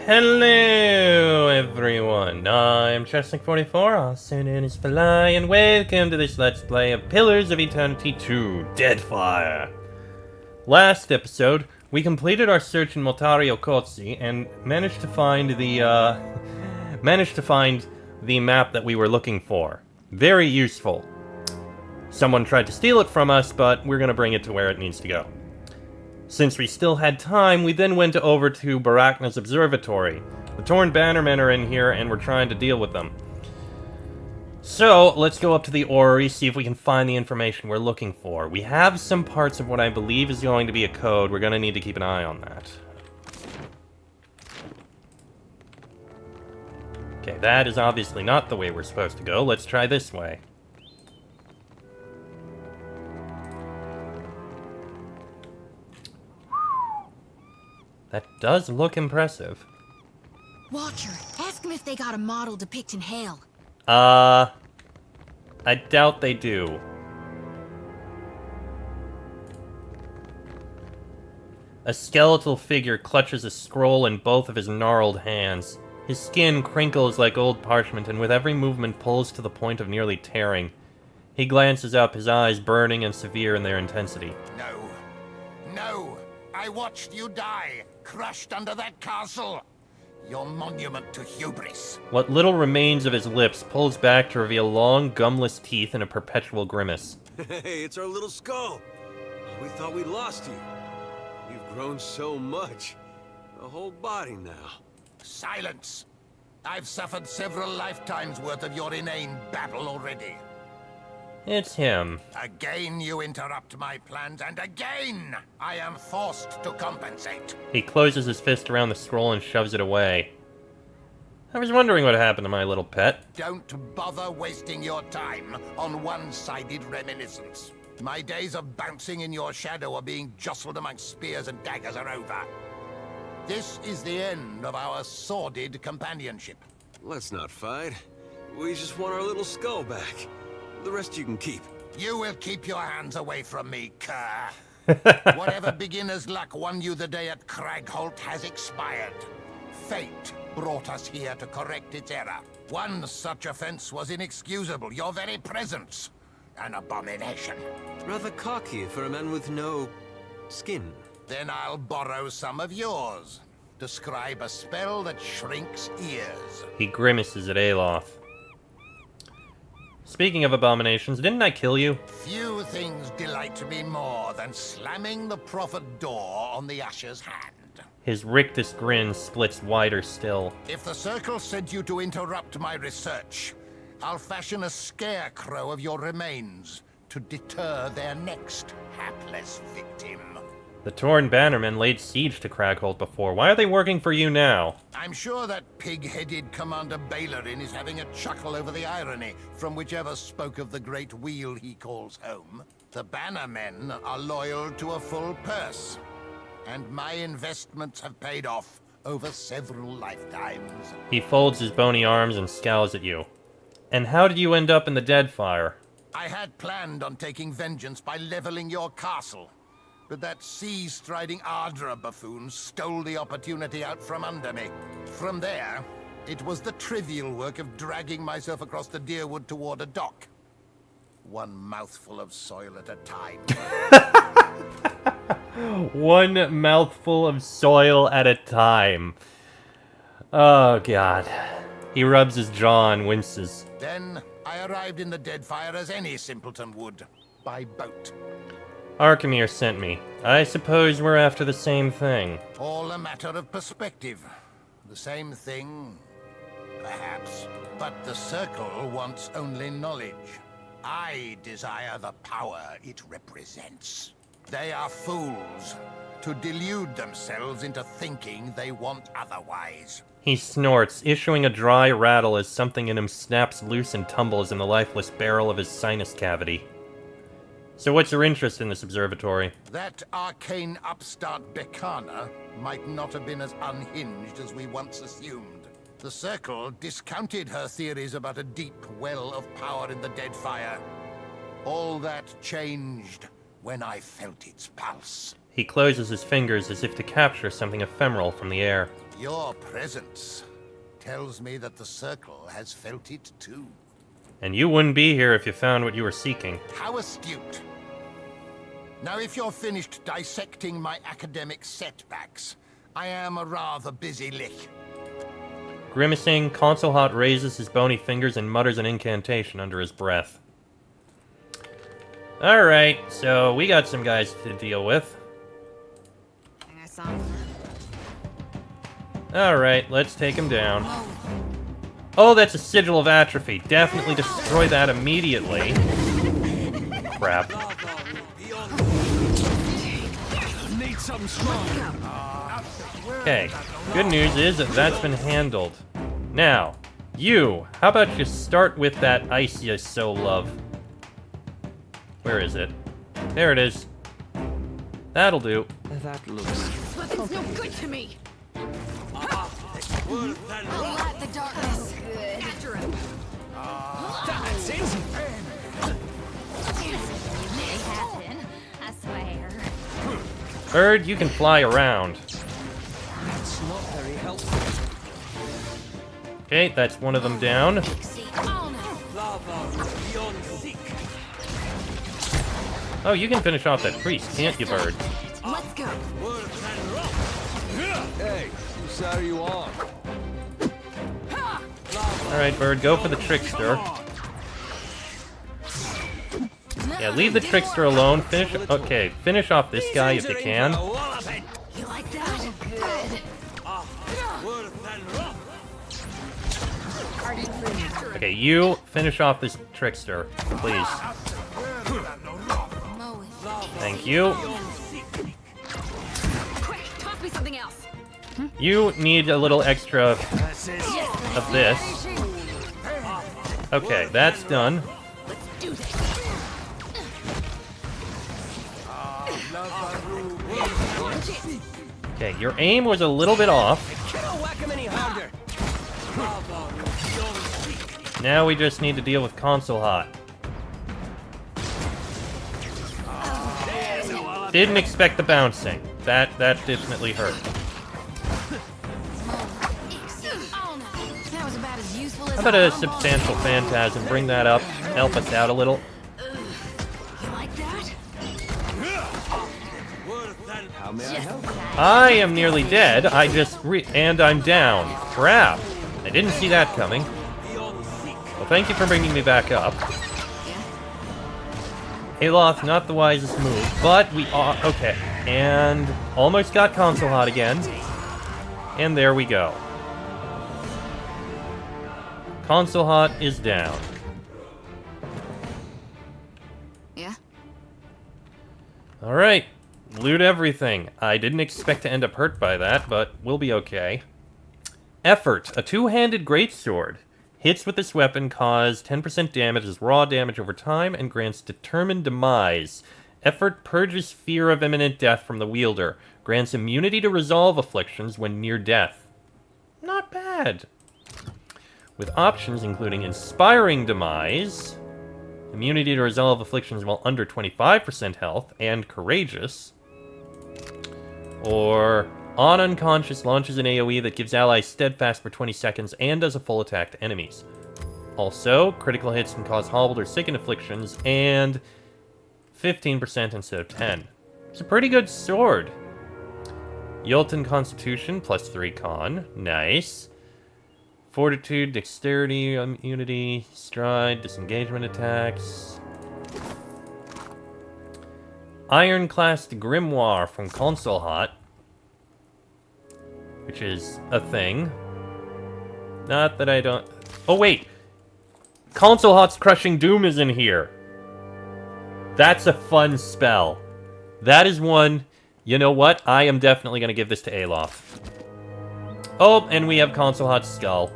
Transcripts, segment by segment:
Hello everyone, I'm Chestnut44, also known as Fly, and welcome to this Let's Play of Pillars of Eternity 2, Deadfire. Last episode, we completed our search in Moltari Okotsi and managed to find the map that we were looking for. Very useful. Someone tried to steal it from us, but we're gonna bring it to where it needs to go. Since we still had time, we then went over to Barakna's observatory. The Torn Bannermen are in here, and we're trying to deal with them. So, let's go up to the orrery, see if we can find the information we're looking for. We have some parts of what I believe is going to be a code. We're going to need to keep an eye on that. Okay, that is obviously not the way we're supposed to go. Let's try this way. That does look impressive. Watcher, ask them if they got a model depicting Hale. I doubt they do. A skeletal figure clutches a scroll in both of his gnarled hands. His skin crinkles like old parchment, and with every movement pulls to the point of nearly tearing. He glances up, his eyes burning and severe in their intensity. No! I watched you die, crushed under that castle. Your monument to hubris. What little remains of his lips pulls back to reveal long, gumless teeth and a perpetual grimace. Hey, it's our little skull. We thought we'd lost you. You've grown so much. A whole body now. Silence! I've suffered several lifetimes worth of your inane babble already. It's him. Again you interrupt my plans, and again I am forced to compensate. He closes his fist around the scroll and shoves it away. I was wondering what happened to my little pet. Don't bother wasting your time on one-sided reminiscence. My days of bouncing in your shadow or being jostled among spears and daggers are over. This is the end of our sordid companionship. Let's not fight. We just want our little skull back. The rest you can keep. You will keep your hands away from me, cur. Whatever beginner's luck won you the day at Cragholt has expired. Fate brought us here to correct its error. One such offense was inexcusable. Your very presence, an abomination. Rather cocky for a man with no skin. Then I'll borrow some of yours. Describe a spell that shrinks ears. He grimaces at Aloth. Speaking of abominations, didn't I kill you? Few things delight me more than slamming the prophet door on the usher's hand. His rictus grin splits wider still. If the Circle sent you to interrupt my research, I'll fashion a scarecrow of your remains to deter their next hapless victim. The Torn Bannermen laid siege to Cragholt before. Why are they working for you now? I'm sure that pig-headed Commander Bailerin is having a chuckle over the irony from whichever spoke of the great wheel he calls home. The Bannermen are loyal to a full purse, and my investments have paid off over several lifetimes. He folds his bony arms and scowls at you. And how did you end up in the Deadfire? I had planned on taking vengeance by leveling your castle, but that sea-striding Ardra buffoon stole the opportunity out from under me. From there, it was the trivial work of dragging myself across the Deerwood toward a dock. One mouthful of soil at a time. One mouthful of soil at a time. Oh, God. He rubs his jaw and winces. Then, I arrived in the Deadfire as any simpleton would, by boat. Arkemir sent me. I suppose we're after the same thing. All a matter of perspective. The same thing, perhaps. But the Circle wants only knowledge. I desire the power it represents. They are fools to delude themselves into thinking they want otherwise. He snorts, issuing a dry rattle as something in him snaps loose and tumbles in the lifeless barrel of his sinus cavity. So what's your interest in this observatory? That arcane upstart Bekana might not have been as unhinged as we once assumed. The Circle discounted her theories about a deep well of power in the Deadfire. All that changed when I felt its pulse. He closes his fingers as if to capture something ephemeral from the air. Your presence tells me that the Circle has felt it too. And you wouldn't be here if you found what you were seeking. How astute. Now, if you're finished dissecting my academic setbacks, I am a rather busy lick. Grimacing, Console Hot raises his bony fingers and mutters an incantation under his breath. Alright, so we got some guys to deal with. I saw him. Alright, let's take him down. Oh, that's a Sigil of Atrophy. Definitely destroy that immediately. Crap. Need something strong. Okay, good news is that that's been handled. Now, you, how about you start with that ice you so love? Where is it? There it is. That'll do. That looks... This weapon's no good to me. I'll light the darkness. Good. After him. That's it! May happen, I swear. Bird, you can fly around. That's not very helpful. Okay, that's one of them down. See, oh no. Lava beyond seek. Oh, you can finish off that priest, can't you, Bird? Let's go. Hey, whose side are you on? Alright, Bird, go for the trickster. Yeah, leave the trickster alone. Finish off this guy if you can. You like that? Good. Okay, you finish off this trickster, please. Mow it. Thank you. Quick, toss me something else. You need a little extra That's it. of this. Okay, that's done. Let's do this. Okay, your aim was a little bit off. Can't whack him any harder. Now we just need to deal with Console Hot. Didn't expect the bouncing. That definitely hurt. Oh no. That was about as useful as How about a substantial phantasm? Bring that up. Help us out a little. You like that? How may I help? I am nearly dead. And I'm down. Crap. I didn't see that coming. Well, thank you for bringing me back up. Aloth, not the wisest move, but we are... Okay. And almost got Console Hot again. And there we go. Console Hot is down. Yeah? Alright. Loot everything. I didn't expect to end up hurt by that, but we'll be okay. Effort. A two-handed greatsword. Hits with this weapon cause 10% damage as raw damage over time and grants determined demise. Effort purges fear of imminent death from the wielder. Grants immunity to resolve afflictions when near death. Not bad. With options including inspiring demise, immunity to resolve afflictions while under 25% health, and courageous. Or on unconscious launches an AoE that gives allies steadfast for 20 seconds and does a full attack to enemies. Also, critical hits can cause hobbled or sickened afflictions, and 15% instead of 10. It's a pretty good sword. Yolton Constitution, plus 3 con. Nice. Fortitude, Dexterity, Immunity, Stride, Disengagement attacks. Iron-classed Grimoire from Console Hot, which is a thing. Not that I don't... Oh, wait! Console Hot's Crushing Doom is in here! That's a fun spell. That is one... You know what? I am definitely going to give this to Aloth. Oh, and we have Console Hot's Skull.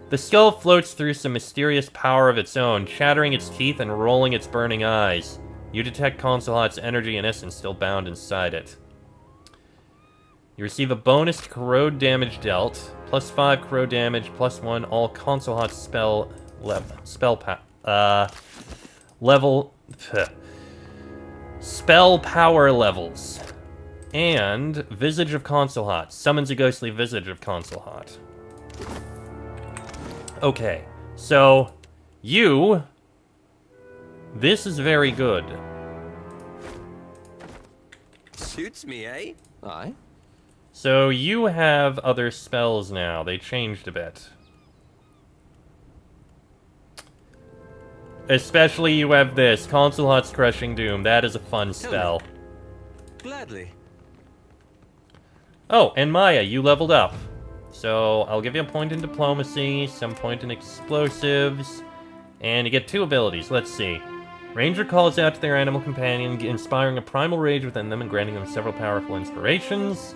The skull floats through some mysterious power of its own, chattering its teeth and rolling its burning eyes. You detect Console Hot's energy and essence still bound inside it. You receive a bonus to corrode damage dealt, plus 5 corrode damage, plus 1 all Console Hot spell power levels. And Visage of Consulhot. Summons a ghostly visage of Consulhot. Okay, so you... This is very good. Suits me, eh? Aye. So you have other spells now. They changed a bit. Especially you have this, Consulhot's Crushing Doom. That is a fun spell. Gladly. Oh, and Maya, you leveled up. So I'll give you a point in Diplomacy, some point in Explosives, and you get 2 abilities. Let's see. Ranger calls out to their animal companion, inspiring a primal rage within them and granting them several powerful inspirations.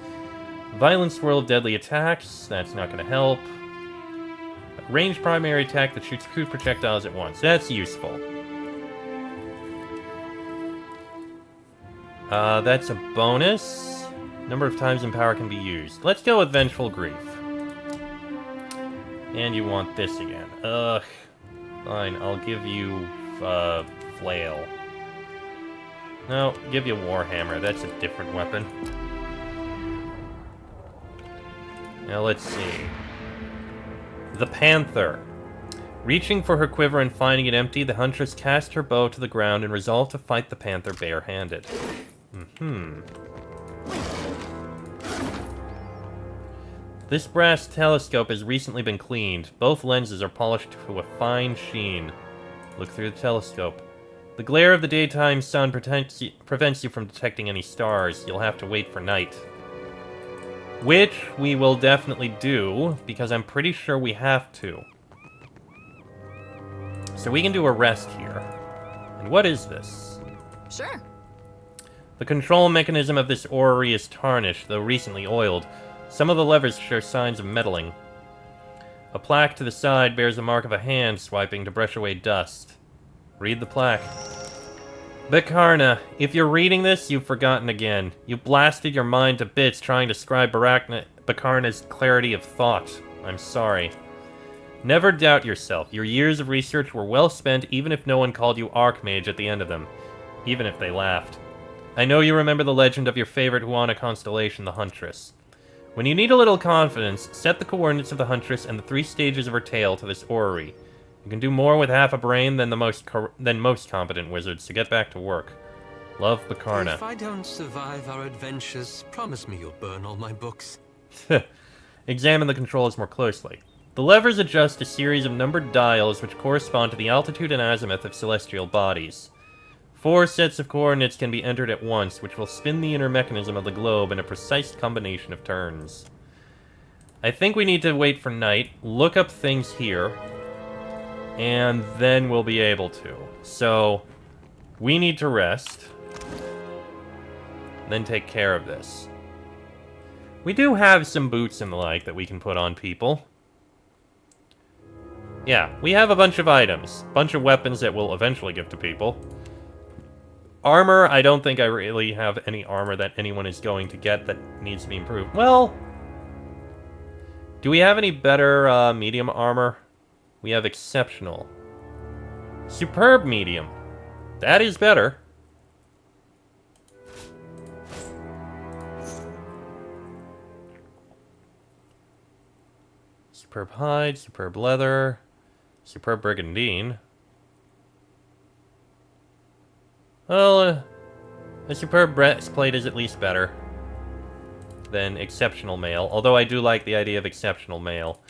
Violent Swirl of Deadly Attacks. That's not going to help. Ranged primary attack that shoots 2 projectiles at once. That's useful. That's a bonus. Number of times Empower can be used. Let's go with Vengeful Grief. And you want this again. Ugh. Fine, I'll give you, Flail. No, give you Warhammer. That's a different weapon. Now let's see. The Panther. Reaching for her quiver and finding it empty, the huntress cast her bow to the ground and resolved to fight the panther barehanded. This brass telescope has recently been cleaned. Both lenses are polished to a fine sheen. Look through the telescope. The glare of the daytime sun prevents you from detecting any stars. You'll have to wait for night. Which we will definitely do, because I'm pretty sure we have to. So we can do a rest here. And what is this? Sure. The control mechanism of this orrery is tarnished, though recently oiled. Some of the levers show signs of meddling. A plaque to the side bears the mark of a hand swiping to brush away dust. Read the plaque. Bakarna, if you're reading this, you've forgotten again. You blasted your mind to bits trying to describe Bakarna's clarity of thought. I'm sorry. Never doubt yourself. Your years of research were well spent, even if no one called you Archmage at the end of them. Even if they laughed. I know you remember the legend of your favorite Huana constellation, the Huntress. When you need a little confidence, set the coordinates of the Huntress and the 3 stages of her tail to this orrery. You can do more with half a brain than most competent wizards, so get back to work. Love, Bakarna. If I don't survive our adventures, promise me you'll burn all my books. Examine the controls more closely. The levers adjust a series of numbered dials which correspond to the altitude and azimuth of celestial bodies. 4 sets of coordinates can be entered at once, which will spin the inner mechanism of the globe in a precise combination of turns. I think we need to wait for night, look up things here, and then we'll be able to. So, we need to rest, then take care of this. We do have some boots and the like that we can put on people. Yeah, we have a bunch of items. Bunch of weapons that we'll eventually give to people. Armor, I don't think I really have any armor that anyone is going to get that needs to be improved. Well, do we have any better medium armor? We have exceptional. Superb medium. That is better. Superb hide, superb leather, superb brigandine. Well, a superb breastplate is at least better than exceptional mail, although I do like the idea of exceptional mail.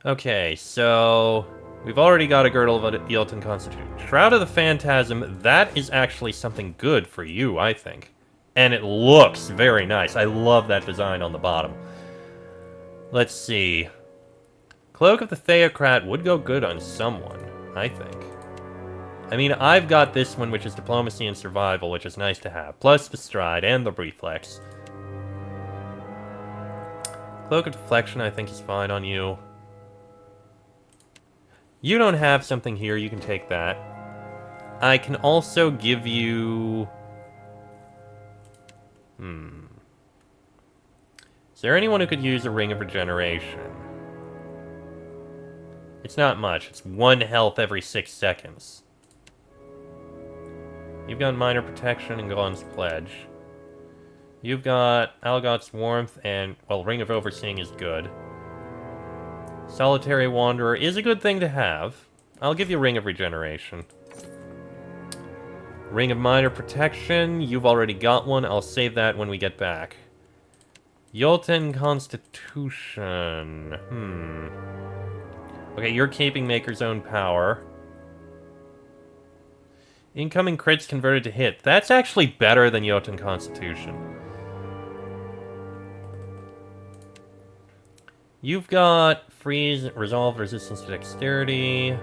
Okay, so we've already got a Girdle of Eilton Constitution. Shroud of the Phantasm, that is actually something good for you, I think. And it looks very nice. I love that design on the bottom. Let's see. Cloak of the Theocrat would go good on someone, I think. I mean, I've got this one, which is Diplomacy and Survival, which is nice to have. Plus the Stride and the Reflex. Cloak of Deflection, I think, is fine on you. You don't have something here, you can take that. I can also give you... Is there anyone who could use a Ring of Regeneration? It's not much. It's 1 health every 6 seconds. You've got Minor Protection and Gon's Pledge. You've got Algot's Warmth and, well, Ring of Overseeing is good. Solitary Wanderer is a good thing to have. I'll give you Ring of Regeneration. Ring of Minor Protection, you've already got one. I'll save that when we get back. Jotun Constitution. Okay, you're keeping Maker's Own Power. Incoming crits converted to hit. That's actually better than Jotun Constitution. You've got Freeze, Resolve, Resistance to Dexterity.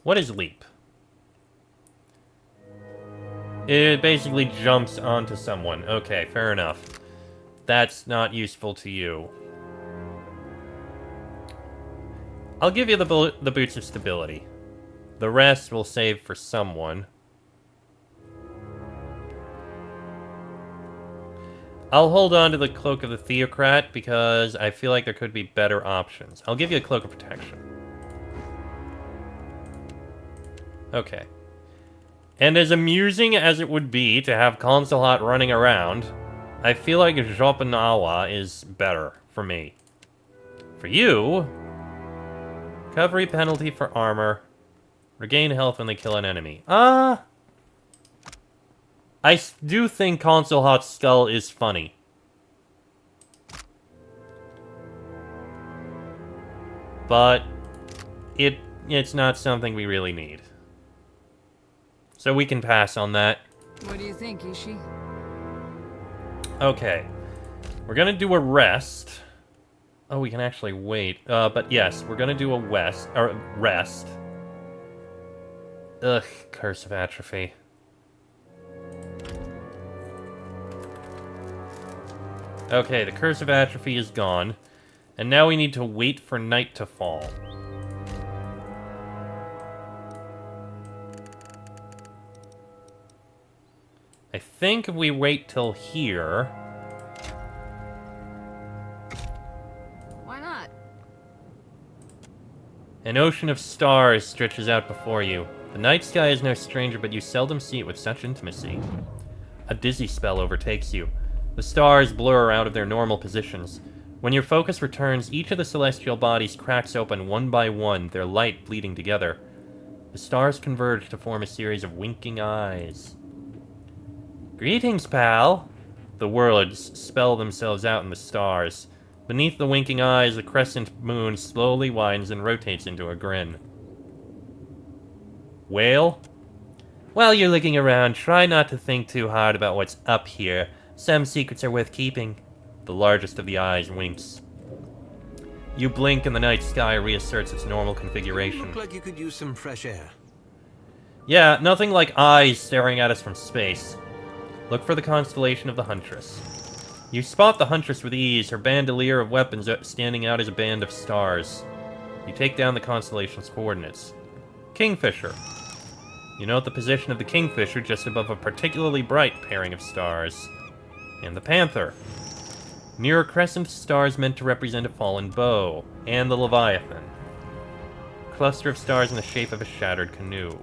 What is Leap? It basically jumps onto someone. Okay, fair enough. That's not useful to you. I'll give you the Boots of Stability. The rest we'll save for someone. I'll hold on to the Cloak of the Theocrat because I feel like there could be better options. I'll give you a Cloak of Protection. Okay. And as amusing as it would be to have Consulhat running around, I feel like Jopanawa is better for me. For you, recovery penalty for armor, regain health when they kill an enemy. I do think Consulhat's skull is funny. But it's not something we really need. So we can pass on that. What do you think, Ishi? Okay. We're gonna do a rest. Oh, we can actually wait. But yes, we're gonna do a rest. Ugh, Curse of Atrophy. Okay, the Curse of Atrophy is gone. And now we need to wait for night to fall. I think if we wait till here... Why not? An ocean of stars stretches out before you. The night sky is no stranger, but you seldom see it with such intimacy. A dizzy spell overtakes you. The stars blur out of their normal positions. When your focus returns, each of the celestial bodies cracks open one by one, their light bleeding together. The stars converge to form a series of winking eyes. Greetings, pal! The words spell themselves out in the stars. Beneath the winking eyes, the crescent moon slowly widens and rotates into a grin. Whale? While you're looking around, try not to think too hard about what's up here. Some secrets are worth keeping. The largest of the eyes winks. You blink and the night sky reasserts its normal configuration. Look like you could use some fresh air. Yeah, nothing like eyes staring at us from space. Look for the constellation of the Huntress. You spot the Huntress with ease, her bandolier of weapons standing out as a band of stars. You take down the constellation's coordinates. Kingfisher. You note the position of the Kingfisher just above a particularly bright pairing of stars. And the Panther. Near a crescent of stars meant to represent a fallen bow. And the Leviathan. Cluster of stars in the shape of a shattered canoe.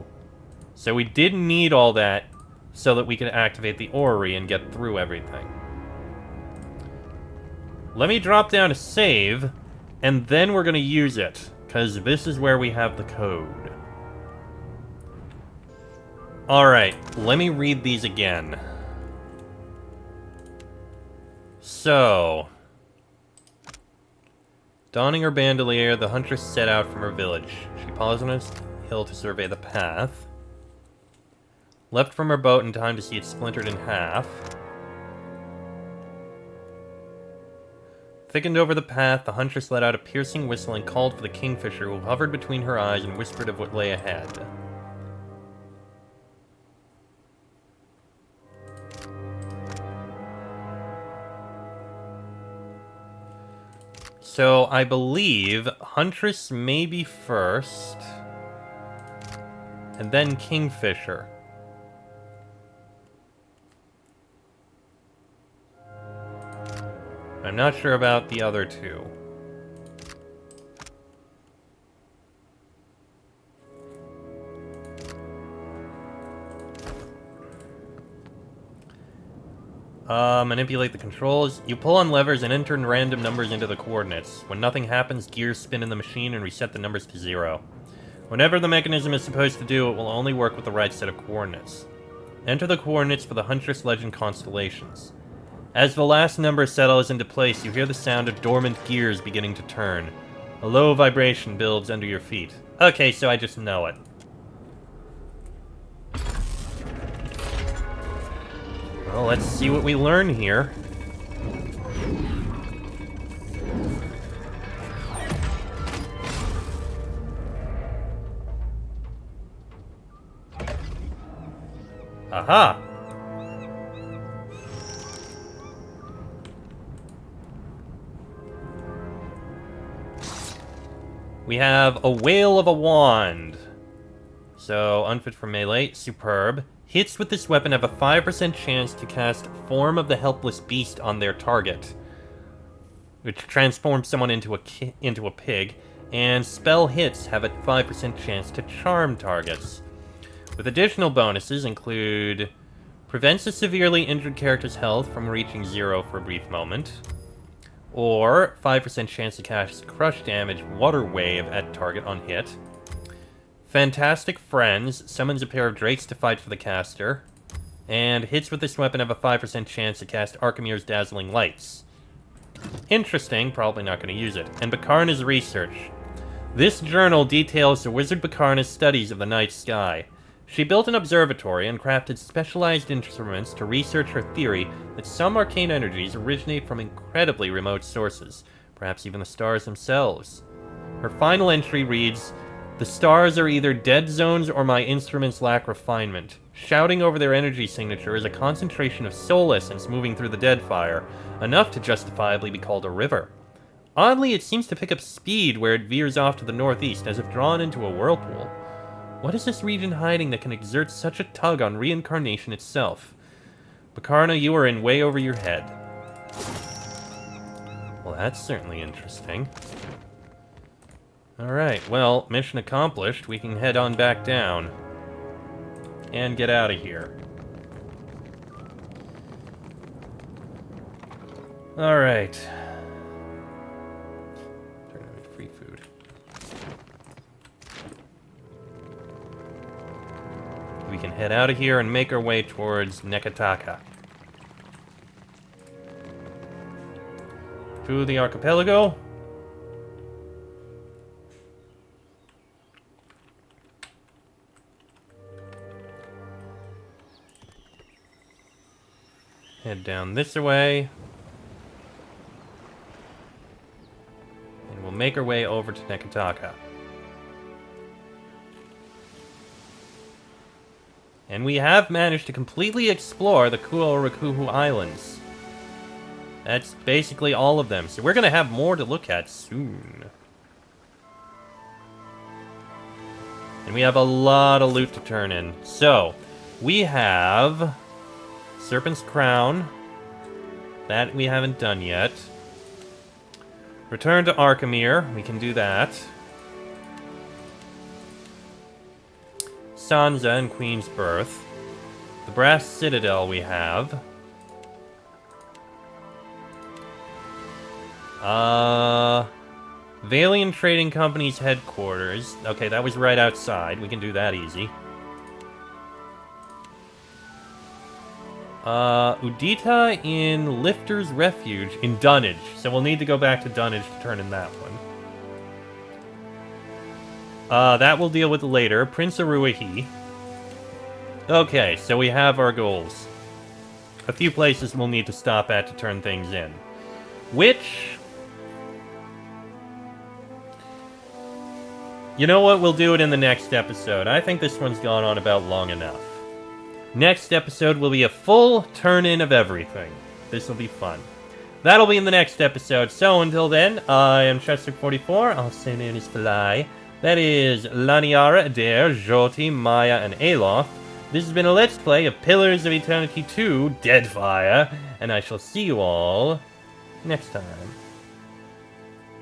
So we did need all that so that we could activate the orrery and get through everything. Let me drop down a save, and then we're going to use it, because this is where we have the code. Alright, let me read these again. So... Donning her bandolier, the Huntress set out from her village. She paused on a hill to survey the path. Left from her boat in time to see it splintered in half. Thickened over the path, the Huntress let out a piercing whistle and called for the Kingfisher, who hovered between her eyes and whispered of what lay ahead. So, I believe Huntress may be first, and then Kingfisher. I'm not sure about the other two. Manipulate the controls. You pull on levers and enter random numbers into the coordinates. When nothing happens, gears spin in the machine and reset the numbers to 0. Whenever the mechanism is supposed to do, it will only work with the right set of coordinates. Enter the coordinates for the Huntress Legend constellations. As the last number settles into place, you hear the sound of dormant gears beginning to turn. A low vibration builds under your feet. Okay, so I just know it. Well, let's see what we learn here. Aha! We have a Whale of a Wand. So, unfit for melee, superb. Hits with this weapon have a 5% chance to cast Form of the Helpless Beast on their target, which transforms someone into a pig, and spell hits have a 5% chance to charm targets. With additional bonuses include prevents a severely injured character's health from reaching 0 for a brief moment, or 5% chance to cast crush damage water wave at target on hit. Fantastic Friends summons a pair of drakes to fight for the caster, and hits with this weapon have a 5% chance to cast Archimir's Dazzling Lights. Interesting, probably not going to use it. And Bakarna's Research. This journal details the wizard Bakarna's studies of the night sky. She built an observatory and crafted specialized instruments to research her theory that some arcane energies originate from incredibly remote sources, perhaps even the stars themselves. Her final entry reads, "The stars are either dead zones or my instruments lack refinement. Shouting over their energy signature is a concentration of soul essence moving through the dead fire, enough to justifiably be called a river. Oddly, it seems to pick up speed where it veers off to the northeast, as if drawn into a whirlpool. What is this region hiding that can exert such a tug on reincarnation itself? Bakarna, you are in way over your head." Well, that's certainly interesting. Alright, well, mission accomplished. We can head on back down. And get out of here. Alright. Turn on free food. We can head out of here and make our way towards Nekataka. To the archipelago. Head down this way. And we'll make our way over to Nekataka. And we have managed to completely explore the Kuo-Rakuhu Islands. That's basically all of them. So we're going to have more to look at soon. And we have a lot of loot to turn in. So, we have Serpent's Crown. That we haven't done yet. Return to Arkhamir. We can do that. Sansa and Queen's Birth. The Brass Citadel we have. Valiant Trading Company's headquarters. Okay, that was right outside. We can do that easy. Udita in Lifter's Refuge in Dunnage. So we'll need to go back to Dunnage to turn in that one. That we'll deal with later. Prince Aruahi. Okay, so we have our goals. A few places we'll need to stop at to turn things in. Which... you know what? We'll do it in the next episode. I think this one's gone on about long enough. Next episode will be a full turn-in of everything. This will be fun. That'll be in the next episode. So until then, I am Chester44. Also known as Fly. That is Laniara, Adair, Joti, Maya, and Aloth. This has been a Let's Play of Pillars of Eternity 2, Deadfire. And I shall see you all next time.